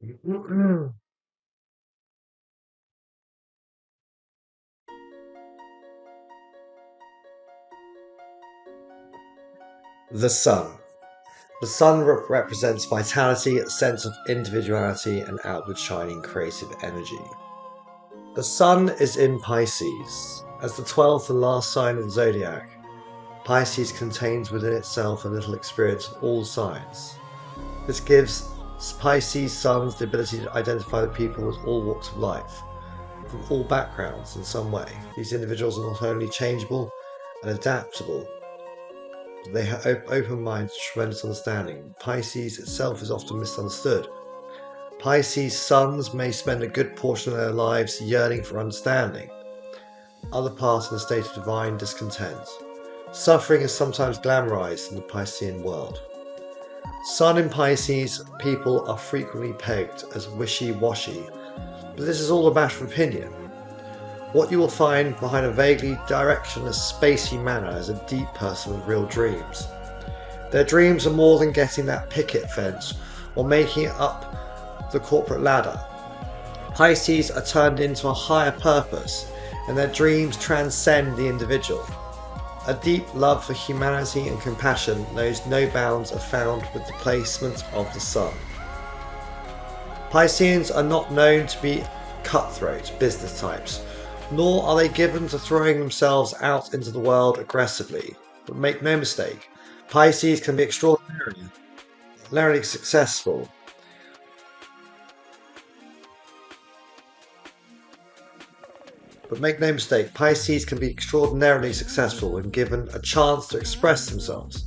The sun. The sun represents vitality, a sense of individuality, and outward shining creative energy. The sun is in Pisces. As the 12th and last sign of the zodiac, Pisces contains within itself a little experience of all signs. This gives Pisces suns the ability to identify the people with all walks of life, from all backgrounds in some way. These individuals are not only changeable and adaptable, but they have open minds to tremendous understanding. Pisces itself is often misunderstood. Pisces suns may spend a good portion of their lives yearning for understanding, other parts in a state of divine discontent. Suffering is sometimes glamorized in the Piscean world. Sun in Pisces people are frequently pegged as wishy-washy, but this is all a matter of opinion. What you will find behind a vaguely directionless, spacey manner is a deep person with real dreams. Their dreams are more than getting that picket fence or making it up the corporate ladder. Pisces are turned into a higher purpose, and their dreams transcend the individual. A deep love for humanity and compassion knows no bounds are found with the placement of the sun. Pisceans are not known to be cutthroat business types, nor are they given to throwing themselves out into the world aggressively. But make no mistake, Pisces can be extraordinarily successful. Pisces can be extraordinarily successful when given a chance to express themselves.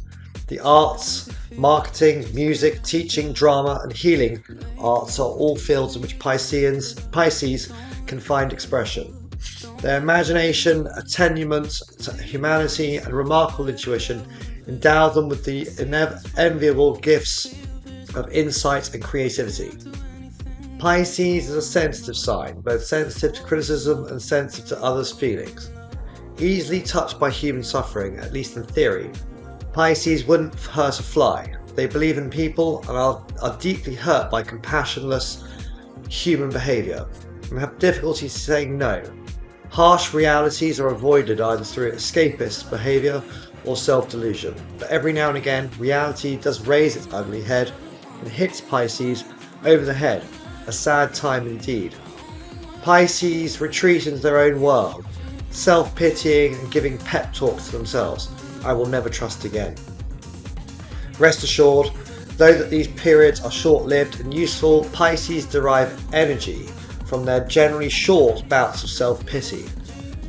The arts, marketing, music, teaching, drama, and healing arts are all fields in which Pisces can find expression. Their imagination, attunement to humanity, and remarkable intuition endow them with the enviable gifts of insight and creativity. Pisces is a sensitive sign, both sensitive to criticism and sensitive to others' feelings. Easily touched by human suffering, at least in theory, Pisces wouldn't hurt a fly. They believe in people and are deeply hurt by compassionless human behaviour and have difficulty saying no. Harsh realities are avoided either through escapist behaviour or self-delusion, but every now and again reality does raise its ugly head and hits Pisces over the head. A sad time indeed. Pisces retreat into their own world, self-pitying and giving pep talks to themselves. I will never trust again. Rest assured, though that these periods are short-lived and useful, Pisces derive energy from their generally short bouts of self-pity.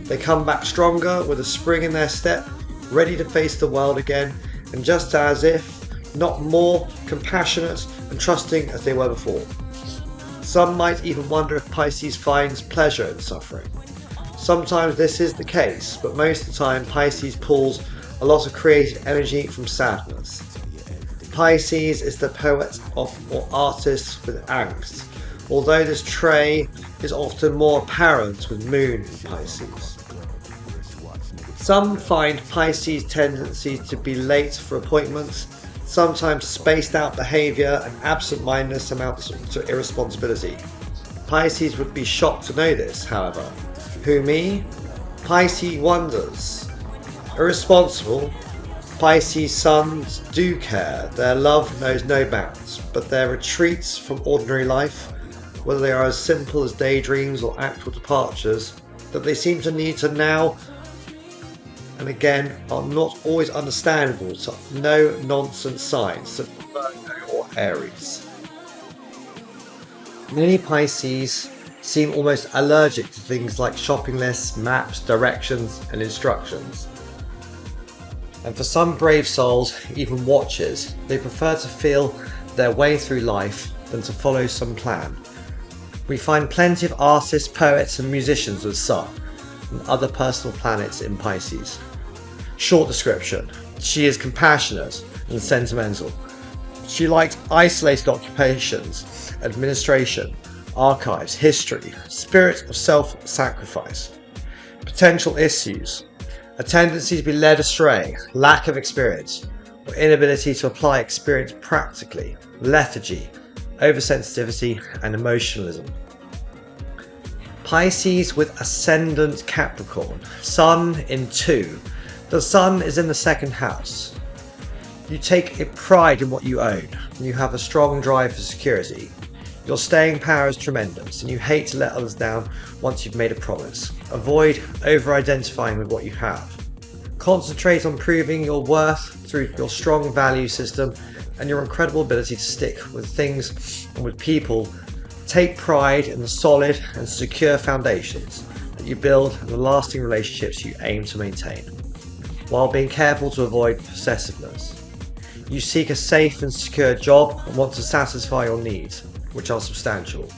They come back stronger with a spring in their step, ready to face the world again, and just as if, not more compassionate and trusting as they were before. Some might even wonder if Pisces finds pleasure in suffering. Sometimes this is the case, but most of the time Pisces pulls a lot of creative energy from sadness. Pisces is the poet or artist with angst, although this trait is often more apparent with Moon in Pisces. Some find Pisces' tendencies to be late for appointments. Sometimes spaced out behaviour and absent-mindedness amounts to irresponsibility. Pisces would be shocked to know this, however. Who, me? Pisces wonders. Irresponsible, Pisces suns do care. Their love knows no bounds, but their retreats from ordinary life, whether they are as simple as daydreams or actual departures, that they seem to need to now and again are not always understandable to no-nonsense signs of Virgo or Aries. Many Pisces seem almost allergic to things like shopping lists, maps, directions and instructions. And for some brave souls, even watchers, they prefer to feel their way through life than to follow some plan. We find plenty of artists, poets and musicians with Sun and other personal planets in Pisces. Short description: she is compassionate and sentimental. She likes isolated occupations, administration, archives, history, spirit of self-sacrifice. Potential issues: a tendency to be led astray, lack of experience, or inability to apply experience practically, lethargy, oversensitivity, and emotionalism. Pisces with ascendant Capricorn, Sun in 2. The Sun is in the second house. You take a pride in what you own, and you have a strong drive for security. Your staying power is tremendous, and you hate to let others down once you've made a promise. Avoid over-identifying with what you have. Concentrate on proving your worth through your strong value system and your incredible ability to stick with things and with people. Take pride in the solid and secure foundations that you build and the lasting relationships you aim to maintain, while being careful to avoid possessiveness. You seek a safe and secure job and want to satisfy your needs, which are substantial.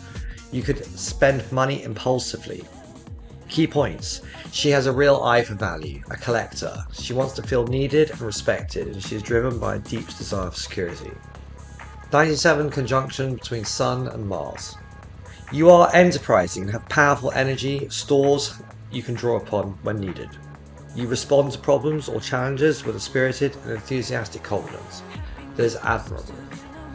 You could spend money impulsively. Key points. She has a real eye for value, a collector. She wants to feel needed and respected, and she is driven by a deep desire for security. 97 conjunction between Sun and Mars. You are enterprising and have powerful energy, stores you can draw upon when needed. You respond to problems or challenges with a spirited and enthusiastic confidence that is admirable.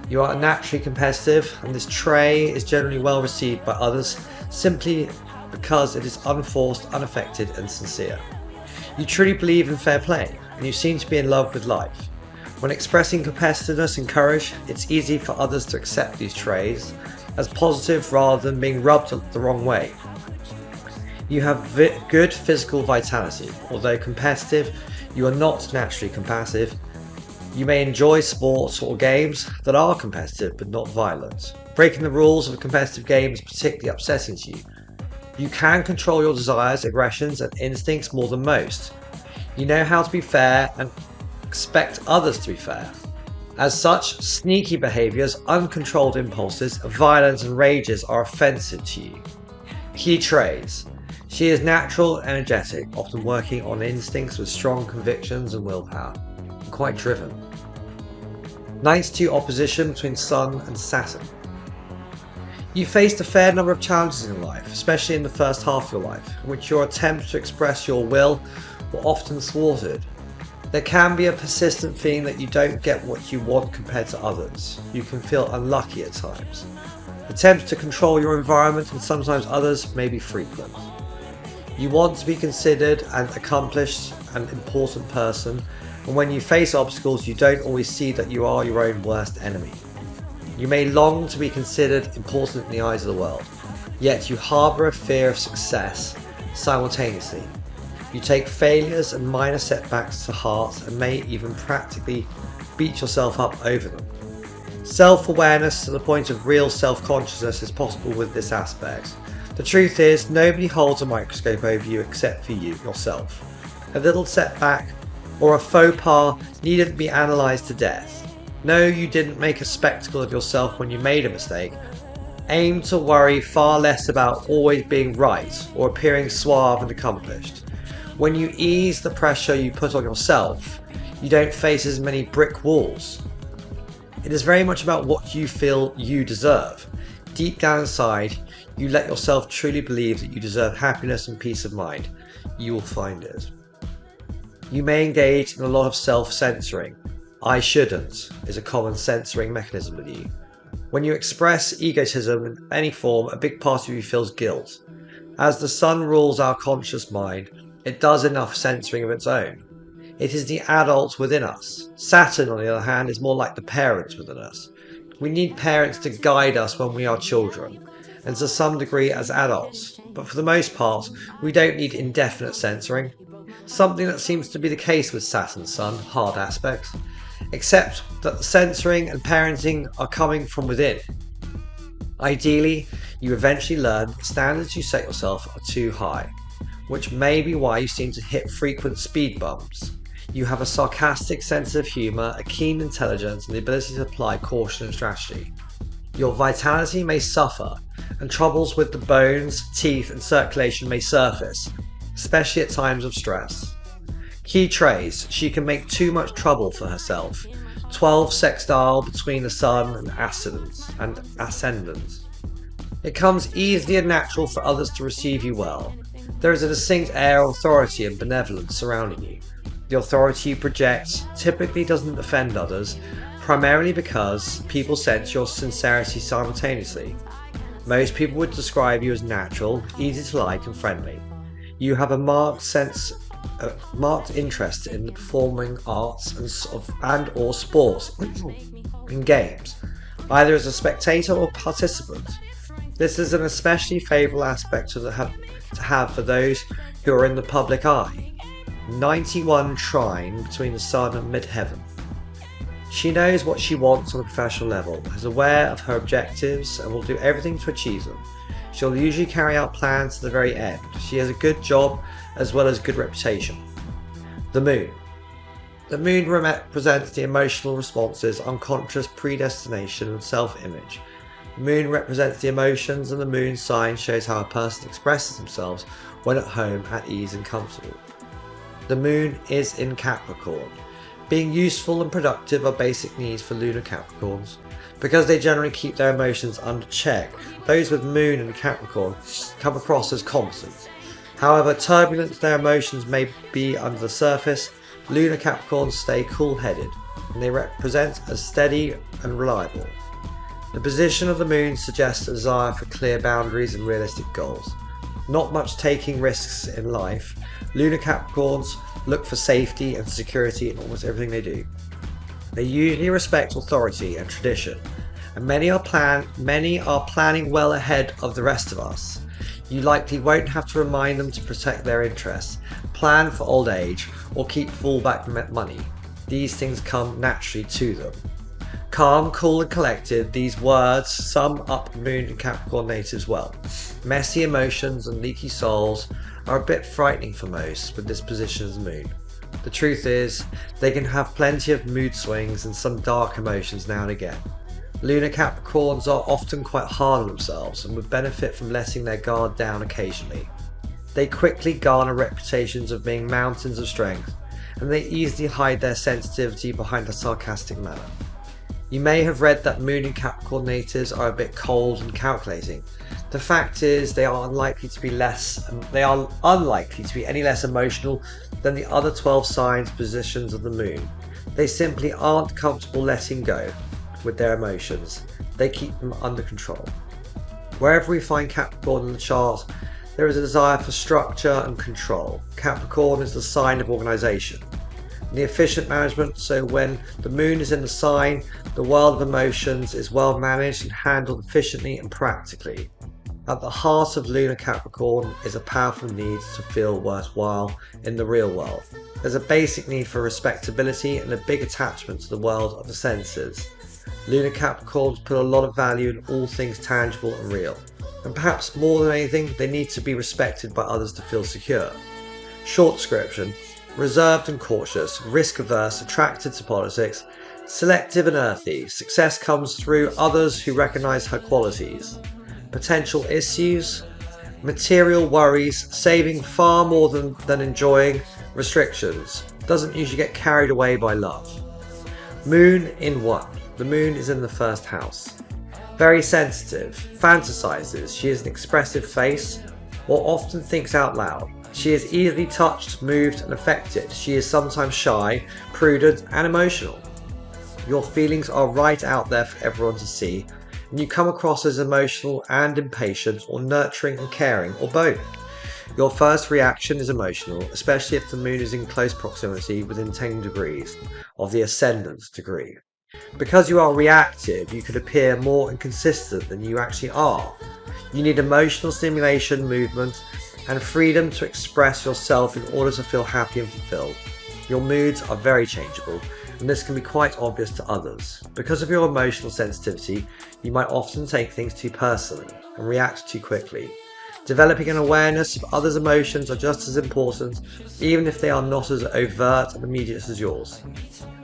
You are naturally competitive, and this trait is generally well received by others simply because it is unforced, unaffected, and sincere. You truly believe in fair play, and you seem to be in love with life. When expressing competitiveness and courage, it's easy for others to accept these traits as positive rather than being rubbed the wrong way. You have good physical vitality. Although competitive, you are not naturally combative. You may enjoy sports or games that are competitive but not violent. Breaking the rules of a competitive game is particularly upsetting to you. You can control your desires, aggressions, and instincts more than most. You know how to be fair and expect others to be fair. As such, sneaky behaviours, uncontrolled impulses, violence, and rages are offensive to you. Key traits. She is natural, energetic, often working on instincts with strong convictions and willpower, and quite driven. 92 opposition between Sun and Saturn. You faced a fair number of challenges in life, especially in the first half of your life, in which your attempts to express your will were often thwarted. There can be a persistent feeling that you don't get what you want compared to others. You can feel unlucky at times. Attempts to control your environment and sometimes others may be frequent. You want to be considered an accomplished and important person, and when you face obstacles, you don't always see that you are your own worst enemy. You may long to be considered important in the eyes of the world, yet you harbour a fear of success simultaneously. You take failures and minor setbacks to heart and may even practically beat yourself up over them. Self-awareness to the point of real self-consciousness is possible with this aspect. The truth is, nobody holds a microscope over you except for you yourself. A little setback or a faux pas needn't be analysed to death. No, you didn't make a spectacle of yourself when you made a mistake. Aim to worry far less about always being right or appearing suave and accomplished. When you ease the pressure you put on yourself, you don't face as many brick walls. It is very much about what you feel you deserve. Deep down inside, you let yourself truly believe that you deserve happiness and peace of mind. You will find it. You may engage in a lot of self-censoring. I shouldn't is a common censoring mechanism with you. When you express egotism in any form, a big part of you feels guilt. As the Sun rules our conscious mind, it does enough censoring of its own. It is the adult within us. Saturn, on the other hand, is more like the parents within us. We need parents to guide us when we are children, and to some degree as adults. But for the most part, we don't need indefinite censoring. Something that seems to be the case with Saturn Sun, hard aspects. Except that the censoring and parenting are coming from within. Ideally, you eventually learn the standards you set yourself are too high, which may be why you seem to hit frequent speed bumps. You have a sarcastic sense of humour, a keen intelligence, and the ability to apply caution and strategy. Your vitality may suffer, and troubles with the bones, teeth, and circulation may surface, especially at times of stress. Key traits. She can make too much trouble for herself. 12 sextile between the Sun and ascendant. It comes easily and natural for others to receive you well. There is a distinct air of authority and benevolence surrounding you. The authority you project typically doesn't offend others, primarily because people sense your sincerity simultaneously. Most people would describe you as natural, easy to like, and friendly. You have a marked interest in the performing arts and/or sports in games, either as a spectator or participant. This is an especially favourable aspect to have for those who are in the public eye. 91 trine between the sun and mid-heaven. She knows what she wants on a professional level, is aware of her objectives, and will do everything to achieve them. She'll usually carry out plans to the very end. She has a good job as well as good reputation. The moon. The moon represents the emotional responses, unconscious predestination, and self-image. The moon represents the emotions, and the moon sign shows how a person expresses themselves when at home, at ease, and comfortable. The moon is in Capricorn. Being useful and productive are basic needs for lunar Capricorns. Because they generally keep their emotions under check, those with moon in Capricorn come across as competent. However turbulent their emotions may be under the surface, lunar Capricorns stay cool-headed, and they represent as steady and reliable. The position of the moon suggests a desire for clear boundaries and realistic goals. Not much taking risks in life, lunar Capricorns look for safety and security in almost everything they do. They usually respect authority and tradition, and many are planning well ahead of the rest of us. You likely won't have to remind them to protect their interests, plan for old age, or keep fallback money. These things come naturally to them. Calm, cool, and collected, these words sum up Moon and Capricorn natives well. Messy emotions and leaky souls are a bit frightening for most with this position as the Moon. The truth is, they can have plenty of mood swings and some dark emotions now and again. Lunar Capricorns are often quite hard on themselves and would benefit from letting their guard down occasionally. They quickly garner reputations of being mountains of strength, and they easily hide their sensitivity behind a sarcastic manner. You may have read that Moon and Capricorn natives are a bit cold and calculating. The fact is, they are unlikely to be any less emotional than the other 12 signs positions of the Moon. They simply aren't comfortable letting go with their emotions. They keep them under control. Wherever we find Capricorn in the chart, there is a desire for structure and control. Capricorn is the sign of organisation, the efficient management, so when the Moon is in the sign, the world of emotions is well managed and handled efficiently and practically. At the heart of lunar Capricorn is a powerful need to feel worthwhile in the real world. There's a basic need for respectability and a big attachment to the world of the senses. Lunar Capricorns put a lot of value in all things tangible and real. And perhaps more than anything, they need to be respected by others to feel secure. Short description: reserved and cautious, risk-averse, attracted to politics, selective and earthy. Success comes through others who recognise her qualities. Potential issues: material worries, saving far more than enjoying, restrictions, doesn't usually get carried away by love. Moon in 1. The Moon is in the first house. Very sensitive, fantasizes, she has an expressive face, or often thinks out loud. She is easily touched, moved, and affected. She is sometimes shy, prudent, and emotional. Your feelings are right out there for everyone to see, and you come across as emotional and impatient, or nurturing and caring, or both. Your first reaction is emotional, especially if the Moon is in close proximity within 10 degrees of the ascendant degree. Because you are reactive, you could appear more inconsistent than you actually are. You need emotional stimulation, movement, and freedom to express yourself in order to feel happy and fulfilled. Your moods are very changeable, and this can be quite obvious to others. Because of your emotional sensitivity, you might often take things too personally and react too quickly. Developing an awareness of others' emotions are just as important, even if they are not as overt and immediate as yours,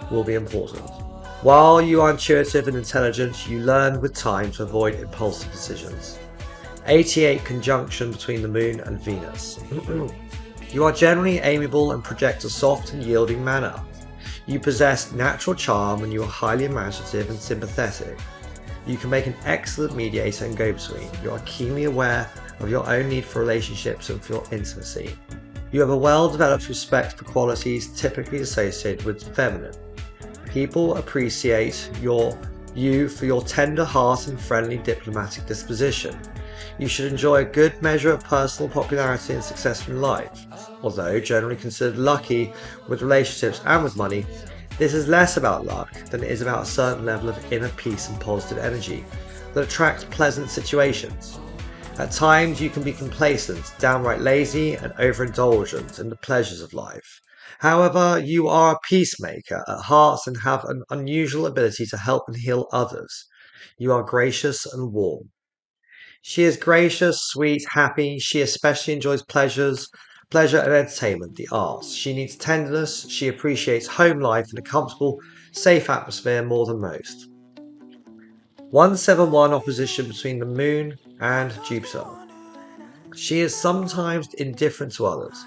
will be important. While you are intuitive and intelligent, you learn with time to avoid impulsive decisions. 88 conjunction between the Moon and Venus. You are generally amiable and project a soft and yielding manner. You possess natural charm and you are highly imaginative and sympathetic. You can make an excellent mediator and go-between. You are keenly aware of your own need for relationships and for intimacy. You have a well-developed respect for qualities typically associated with the feminine. People appreciate you for your tender heart and friendly diplomatic disposition. You should enjoy a good measure of personal popularity and success in life. Although generally considered lucky with relationships and with money, this is less about luck than it is about a certain level of inner peace and positive energy that attracts pleasant situations. At times you can be complacent, downright lazy, and overindulgent in the pleasures of life. However, you are a peacemaker at heart and have an unusual ability to help and heal others. You are gracious and warm. She is gracious, sweet, happy. She especially enjoys pleasure and entertainment, the arts. She needs tenderness. She appreciates home life in a comfortable, safe atmosphere more than most. 171 opposition between the Moon and Jupiter. She is sometimes indifferent to others,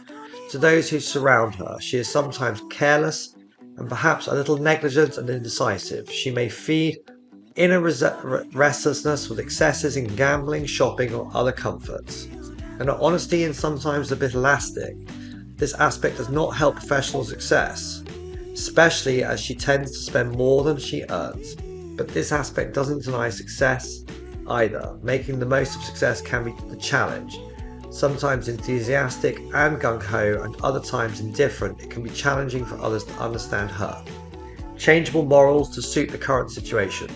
to those who surround her. She is sometimes careless and perhaps a little negligent and indecisive. She may feed inner restlessness with excesses in gambling, shopping, or other comforts. And her honesty is sometimes a bit elastic. This aspect does not help professional success, especially as she tends to spend more than she earns. But this aspect doesn't deny success either. Making the most of success can be the challenge. Sometimes enthusiastic and gung-ho, and other times indifferent, it can be challenging for others to understand her. Changeable morals to suit the current situation.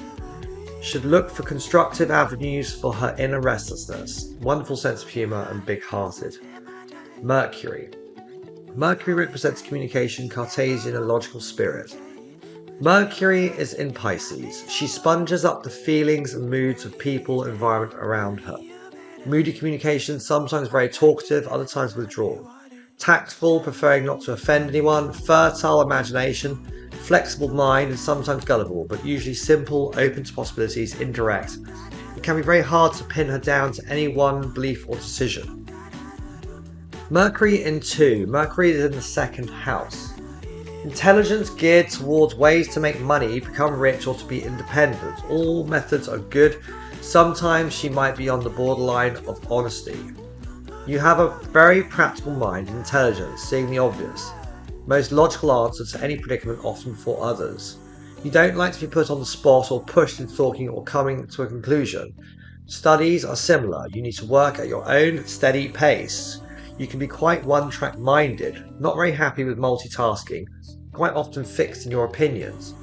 Should look for constructive avenues for her inner restlessness, wonderful sense of humour and big-hearted. Mercury. Mercury represents communication, Cartesian and logical spirit. Mercury is in Pisces. She sponges up the feelings and moods of people and environment around her. Moody communication, sometimes very talkative, other times withdrawn. Tactful, preferring not to offend anyone. Fertile imagination, flexible mind and sometimes gullible, but usually simple, open to possibilities, indirect. It can be very hard to pin her down to any one belief or decision. Mercury in 2. Mercury is in the second house. Intelligence geared towards ways to make money, become rich, or to be independent. All methods are good. Sometimes she might be on the borderline of honesty. You have a very practical mind and intelligence, seeing the obvious. Most logical answer to any predicament, often for others. You don't like to be put on the spot or pushed into talking or coming to a conclusion. Studies are similar. You need to work at your own steady pace. You can be quite one-track minded, not very happy with multitasking, quite often fixed in your opinions.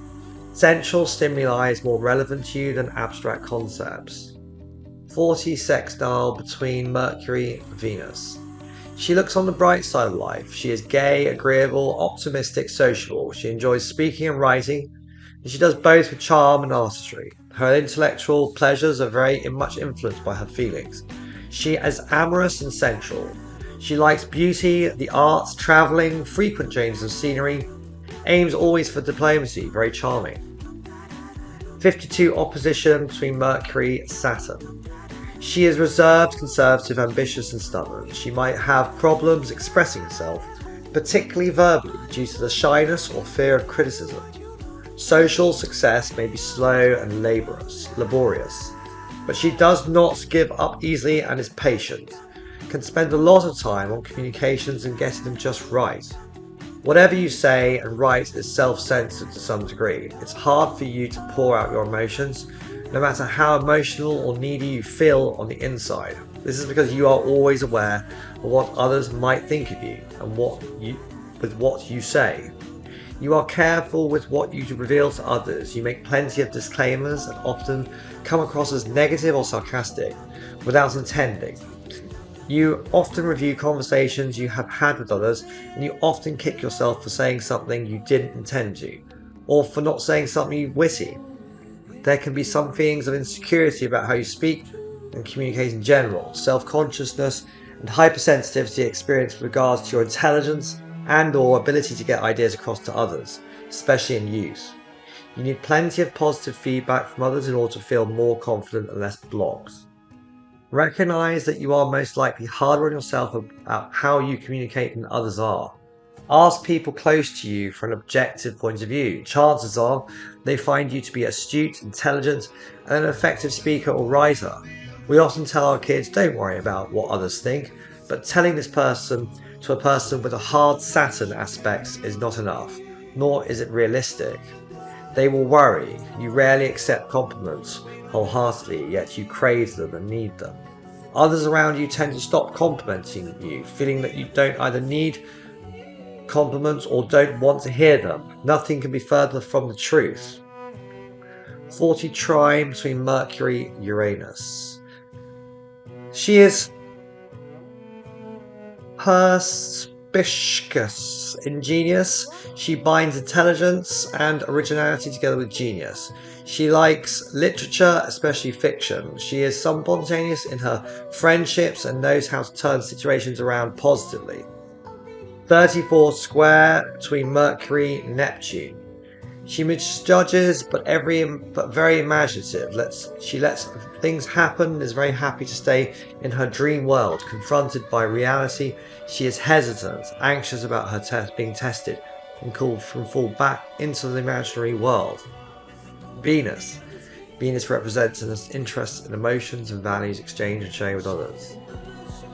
Sensual stimuli is more relevant to you than abstract concepts. 40 sextile between Mercury and Venus. She looks on the bright side of life. She is gay, agreeable, optimistic, sociable. She enjoys speaking and writing, and she does both with charm and artistry. Her intellectual pleasures are very much influenced by her feelings. She is amorous and sensual. She likes beauty, the arts, travelling, frequent changes of scenery, aims always for diplomacy, very charming. 52 opposition between Mercury and Saturn. She is reserved, conservative, ambitious and stubborn. She might have problems expressing herself, particularly verbally, due to the shyness or fear of criticism. Social success may be slow and laborious, but she does not give up easily and is patient. Can spend a lot of time on communications and getting them just right. Whatever you say and write is self-censored to some degree. It's hard for you to pour out your emotions, no matter how emotional or needy you feel on the inside. This is because you are always aware of what others might think of you and with what you say. You are careful with what you reveal to others. You make plenty of disclaimers and often come across as negative or sarcastic without intending. You often review conversations you have had with others, and you often kick yourself for saying something you didn't intend to, or for not saying something witty. There can be some feelings of insecurity about how you speak and communicate in general, self-consciousness and hypersensitivity experienced with regards to your intelligence and or ability to get ideas across to others, especially in youth. You need plenty of positive feedback from others in order to feel more confident and less blocked. Recognize that you are most likely harder on yourself about how you communicate than others are. Ask people close to you for an objective point of view. Chances are they find you to be astute, intelligent, and an effective speaker or writer. We often tell our kids, don't worry about what others think, but telling this person to a person with a hard Saturn aspect is not enough, nor is it realistic. They will worry. You rarely accept compliments wholeheartedly, yet you crave them and need them. Others around you tend to stop complimenting you, feeling that you don't either need compliments or don't want to hear them. Nothing can be further from the truth. 40 trine between Mercury and Uranus. She is perspicacious, ingenious. She binds intelligence and originality together with genius. She likes literature, especially fiction. She is spontaneous in her friendships and knows how to turn situations around positively. 34 square between Mercury and Neptune. She misjudges, but very imaginative. She lets things happen and is very happy to stay in her dream world. Confronted by reality, she is hesitant, anxious about her being tested, and can fall back into the imaginary world. Venus. Venus represents an interest in emotions and values exchanged and shared with others.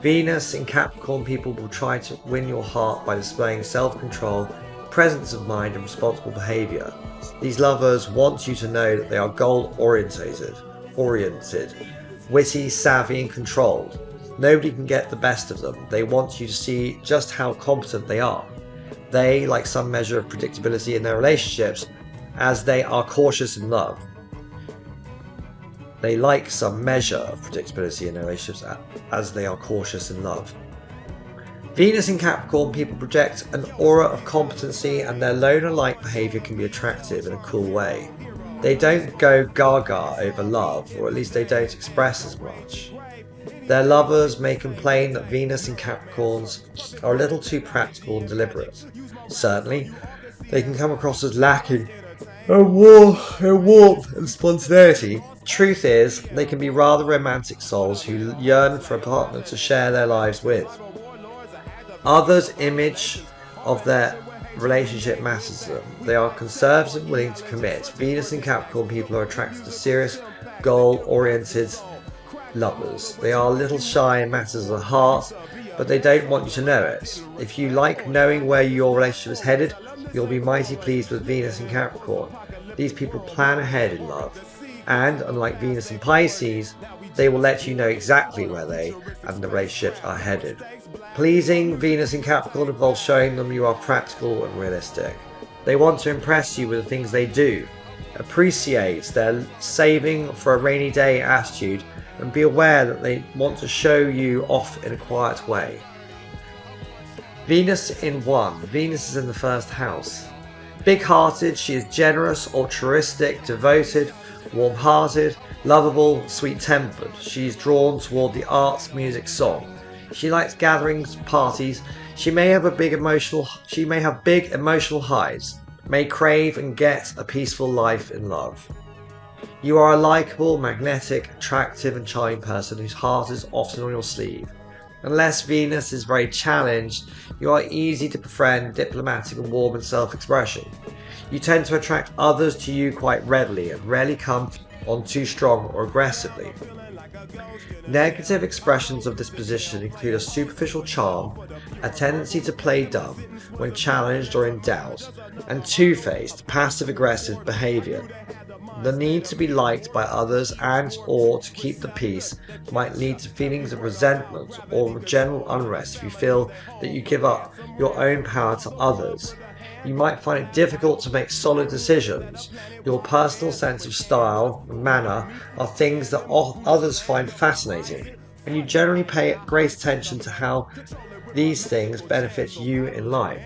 Venus in Capricorn people will try to win your heart by displaying self-control, presence of mind and responsible behaviour. These lovers want you to know that they are goal-oriented, witty, savvy and controlled. Nobody can get the best of them. They want you to see just how competent they are. They like some measure of predictability in their relationships as they are cautious in love. They like some measure of predictability in their relationships as they are cautious in love. Venus in Capricorn people project an aura of competency and their loner-like behaviour can be attractive in a cool way. They don't go gaga over love, or at least they don't express as much. Their lovers may complain that Venus in Capricorns are a little too practical and deliberate. Certainly, they can come across as lacking in warmth and spontaneity. Truth is, they can be rather romantic souls who yearn for a partner to share their lives with. Others' image of their relationship matters to them. They are conservative and willing to commit. Venus and Capricorn people are attracted to serious, goal-oriented lovers. They are a little shy in matters of the heart, but they don't want you to know it. If you like knowing where your relationship is headed, you'll be mighty pleased with Venus and Capricorn. These people plan ahead in love, and unlike Venus and Pisces, they will let you know exactly where they and the relationships are headed. Pleasing Venus in Capricorn involves showing them you are practical and realistic. They want to impress you with the things they do. Appreciate their saving for a rainy day attitude and be aware that they want to show you off in a quiet way. Venus in 1. Venus is in the first house. Big-hearted, she is generous, altruistic, devoted, warm-hearted, lovable, sweet-tempered. She is drawn toward the arts, music, song. She likes gatherings, parties. She may have big emotional highs, may crave and get a peaceful life in love. You are a likable, magnetic, attractive and charming person whose heart is often on your sleeve. Unless Venus is very challenged, you are easy to befriend, diplomatic and warm in self-expression. You tend to attract others to you quite readily and rarely come on too strong or aggressively. Negative expressions of this position include a superficial charm, a tendency to play dumb when challenged or in doubt, and two-faced, passive-aggressive behaviour. The need to be liked by others and/or to keep the peace might lead to feelings of resentment or general unrest if you feel that you give up your own power to others. You might find it difficult to make solid decisions. Your personal sense of style and manner are things that others find fascinating, and you generally pay great attention to how these things benefit you in life.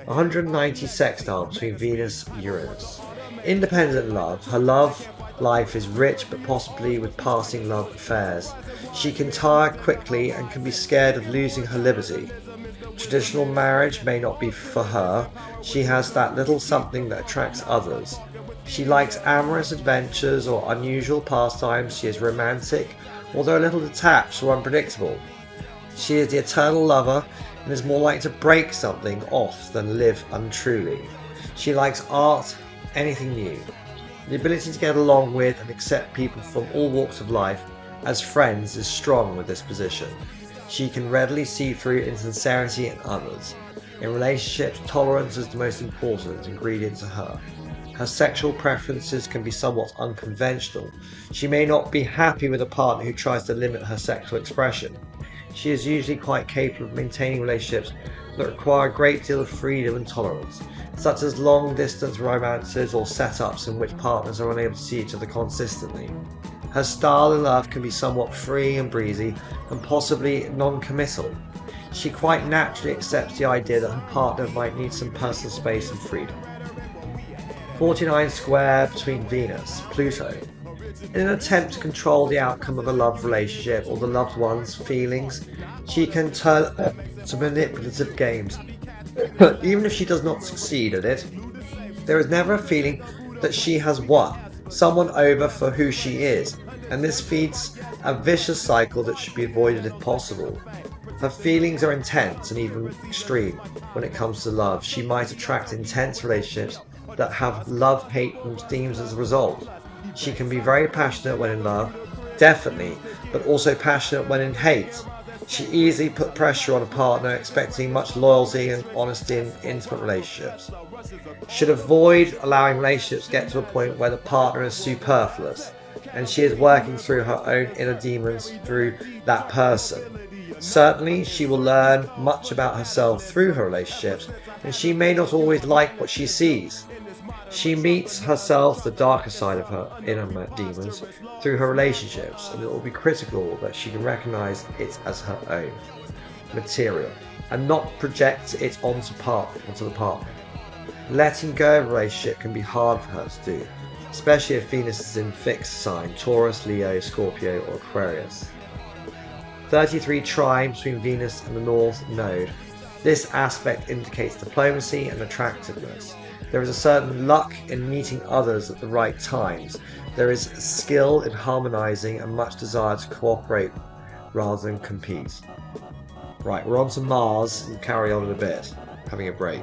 190 sextile between Venus and Uranus. Independent love. Her love life is rich but possibly with passing love affairs. She can tire quickly and can be scared of losing her liberty. Traditional marriage may not be for her. She has that little something that attracts others. She likes amorous adventures or unusual pastimes. She is romantic, although a little detached or unpredictable. She is the eternal lover and is more likely to break something off than live untruly. She likes art, anything new. The ability to get along with and accept people from all walks of life as friends is strong with this position. She can readily see through insincerity in others. In relationships, tolerance is the most important ingredient to her. Her sexual preferences can be somewhat unconventional. She may not be happy with a partner who tries to limit her sexual expression. She is usually quite capable of maintaining relationships that require a great deal of freedom and tolerance, such as long-distance romances or setups in which partners are unable to see each other consistently. Her style in love can be somewhat free and breezy and possibly non-committal. She quite naturally accepts the idea that her partner might need some personal space and freedom. 49 square between Venus, Pluto. In an attempt to control the outcome of a love relationship or the loved one's feelings, she can turn to manipulative games. Even if she does not succeed at it, there is never a feeling that she has won someone over for who she is, and this feeds a vicious cycle that should be avoided if possible. Her feelings are intense and even extreme when it comes to love. She might attract intense relationships that have love-hate themes as a result. She can be very passionate when in love, definitely, but also passionate when in hate. She easily puts pressure on a partner, expecting much loyalty and honesty in intimate relationships. Should avoid allowing relationships get to a point where the partner is superfluous, and she is working through her own inner demons through that person. Certainly, she will learn much about herself through her relationships, and she may not always like what she sees. She meets herself, the darker side of her inner demons, through her relationships, and it will be critical that she can recognise it as her own material and not project it onto the partner. Letting go of a relationship can be hard for her to do, especially if Venus is in fixed sign Taurus, Leo, Scorpio or Aquarius. 33 trine between Venus and the North Node. This aspect indicates diplomacy and attractiveness. There is a certain luck in meeting others at the right times. There is skill in harmonizing and much desire to cooperate rather than compete. Right, we're on to Mars and carry on in a bit, having a break.